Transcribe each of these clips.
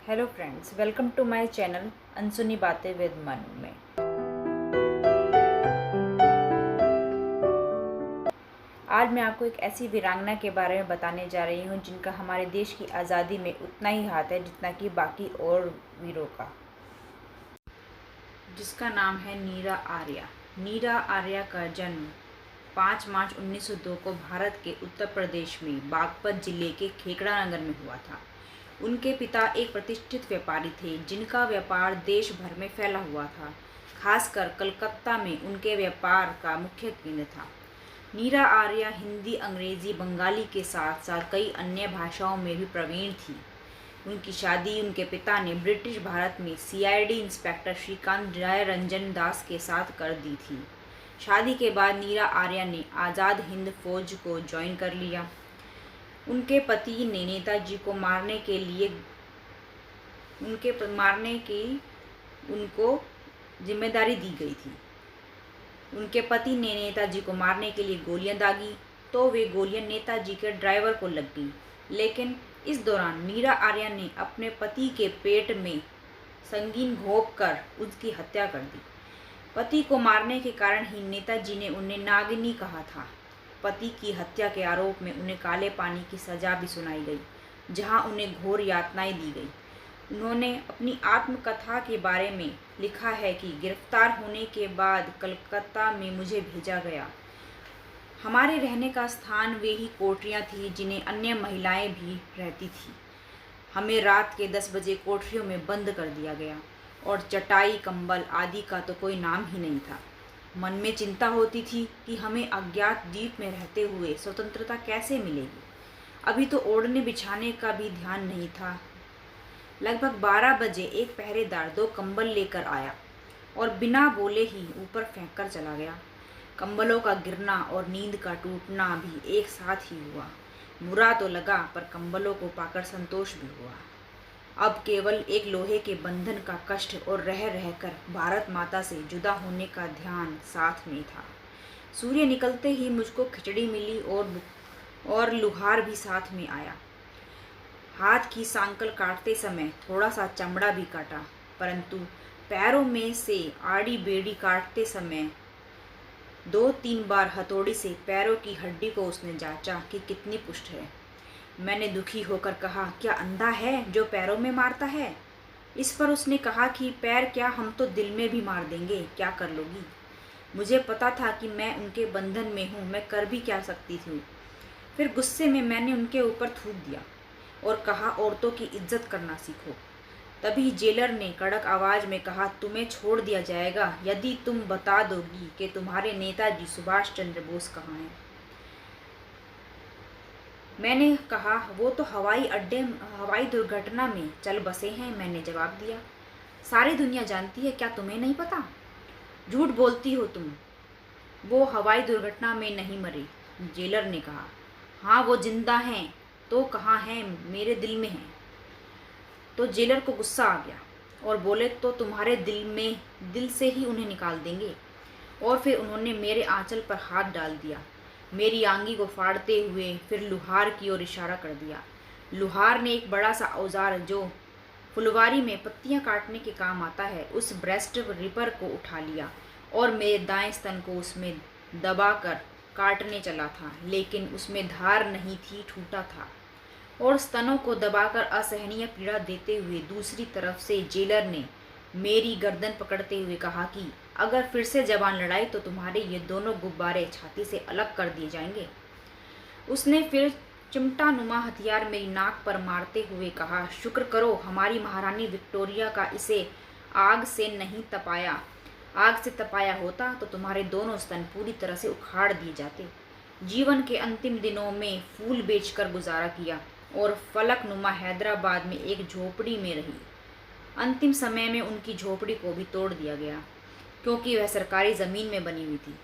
Hello friends, welcome to my channel अनसुनी बातें with Manu में। आज मैं आपको एक ऐसी वीरांगना के बारे में बताने जा रही हूँ जिनका हमारे देश की आज़ादी में उतना ही हाथ है जितना कि बाकी और वीरों का, जिसका नाम है नीरा आर्या। नीरा आर्या का जन्म 5 मार्च 1902 को भारत के उत्तर प्रदेश में बागपत जिले के खेकड़ा नगर में हुआ था। उनके पिता एक प्रतिष्ठित व्यापारी थे जिनका व्यापार देश भर में फैला हुआ था। खासकर कलकत्ता में उनके व्यापार का मुख्य केंद्र था। नीरा आर्या हिंदी, अंग्रेजी, बंगाली के साथ साथ कई अन्य भाषाओं में भी प्रवीण थी। उनकी शादी उनके पिता ने ब्रिटिश भारत में सीआईडी इंस्पेक्टर श्रीकांत जय रंजन दास के साथ कर दी थी। शादी के बाद नीरा आर्या ने आज़ाद हिंद फौज को ज्वाइन कर लिया। उनके पति ने नेताजी को मारने की उनको जिम्मेदारी दी गई थी। उनके पति ने नेताजी को मारने के लिए गोलियां दागी तो वे गोलियां नेताजी के ड्राइवर को लग गई, लेकिन इस दौरान नीरा आर्या ने अपने पति के पेट में संगीन घोंप कर उसकी हत्या कर दी। पति को मारने के कारण ही नेताजी ने उन्हें नागिनी कहा था। पति की हत्या के आरोप में उन्हें काले पानी की सजा भी सुनाई गई, जहां उन्हें घोर यातनाएं दी गई। उन्होंने अपनी आत्मकथा के बारे में लिखा है कि गिरफ्तार होने के बाद कलकत्ता में मुझे भेजा गया। हमारे रहने का स्थान वे ही कोठरियां थी जिन्हें अन्य महिलाएं भी रहती थी। हमें रात के 10 बजे कोठरियों में बंद कर दिया गया और चटाई, कंबल आदि का तो कोई नाम ही नहीं था। मन में चिंता होती थी कि हमें अज्ञात द्वीप में रहते हुए स्वतंत्रता कैसे मिलेगी। अभी तो ओढ़ने बिछाने का भी ध्यान नहीं था। लगभग 12 बजे एक पहरेदार 2 कंबल लेकर आया और बिना बोले ही ऊपर फेंक कर चला गया। कंबलों का गिरना और नींद का टूटना भी एक साथ ही हुआ। बुरा तो लगा, पर कंबलों को पाकर संतोष भी हुआ। अब केवल एक लोहे के बंधन का कष्ट और रह रहकर भारत माता से जुदा होने का ध्यान साथ में था। सूर्य निकलते ही मुझको खिचड़ी मिली और लुहार भी साथ में आया। हाथ की सांकल काटते समय थोड़ा सा चमड़ा भी काटा, परंतु पैरों में से आड़ी बेड़ी काटते समय 2-3 बार हथौड़ी से पैरों की हड्डी को उसने जांचा कि कितनी पुष्ट है। मैंने दुखी होकर कहा, क्या अंधा है जो पैरों में मारता है? इस पर उसने कहा कि पैर क्या, हम तो दिल में भी मार देंगे, क्या कर लोगी? मुझे पता था कि मैं उनके बंधन में हूँ, मैं कर भी क्या सकती थी। फिर गुस्से में मैंने उनके ऊपर थूक दिया और कहा, औरतों की इज्जत करना सीखो। तभी जेलर ने कड़क आवाज में कहा, तुम्हें छोड़ दिया जाएगा यदि तुम बता दोगी कि तुम्हारे नेताजी सुभाष चंद्र बोस कहाँ हैं। मैंने कहा, वो तो हवाई दुर्घटना में चल बसे हैं। मैंने जवाब दिया, सारी दुनिया जानती है, क्या तुम्हें नहीं पता? झूठ बोलती हो तुम, वो हवाई दुर्घटना में नहीं मरे। जेलर ने कहा, हाँ वो जिंदा हैं। तो कहाँ हैं? मेरे दिल में हैं। तो जेलर को गुस्सा आ गया और बोले, तो तुम्हारे दिल से ही उन्हें निकाल देंगे। और फिर उन्होंने मेरे आंचल पर हाथ डाल दिया, मेरी आंगी को फाड़ते हुए फिर लुहार की ओर इशारा कर दिया। लुहार ने एक बड़ा सा औजार जो फुलवारी में पत्तियां काटने के काम आता है, उस ब्रेस्ट रिपर को उठा लिया और मेरे दाएं स्तन को उसमें दबाकर काटने चला था, लेकिन उसमें धार नहीं थी, ठूटा था। और स्तनों को दबाकर असहनीय पीड़ा देते हुए दूसरी तरफ से जेलर ने मेरी गर्दन पकड़ते हुए कहा कि अगर फिर से जवान लड़ाई तो तुम्हारे ये दोनों गुब्बारे छाती से अलग कर दिए जाएंगे। उसने फिर चिमटा नुमा हथियार मेरी नाक पर मारते हुए कहा, शुक्र करो हमारी महारानी विक्टोरिया का इसे आग से तपाया होता तो तुम्हारे दोनों स्तन पूरी तरह से उखाड़ दिए जाते। जीवन के अंतिम दिनों में फूल बेचकर गुजारा किया और फलकनुमा हैदराबाद में एक झोपड़ी में रही। अंतिम समय में उनकी झोपड़ी को भी तोड़ दिया गया क्योंकि वह सरकारी ज़मीन में बनी हुई थी।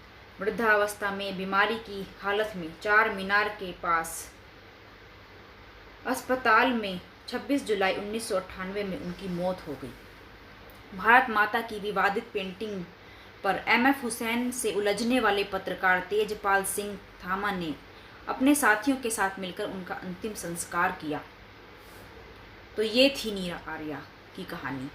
वृद्धावस्था में बीमारी की हालत में 4 मीनार के पास अस्पताल में 26 जुलाई 1998 में उनकी मौत हो गई। भारत माता की विवादित पेंटिंग पर MF हुसैन से उलझने वाले पत्रकार तेजपाल सिंह थामा ने अपने साथियों के साथ मिलकर उनका अंतिम संस्कार किया। तो ये थी नीरा आर्या की कहानी।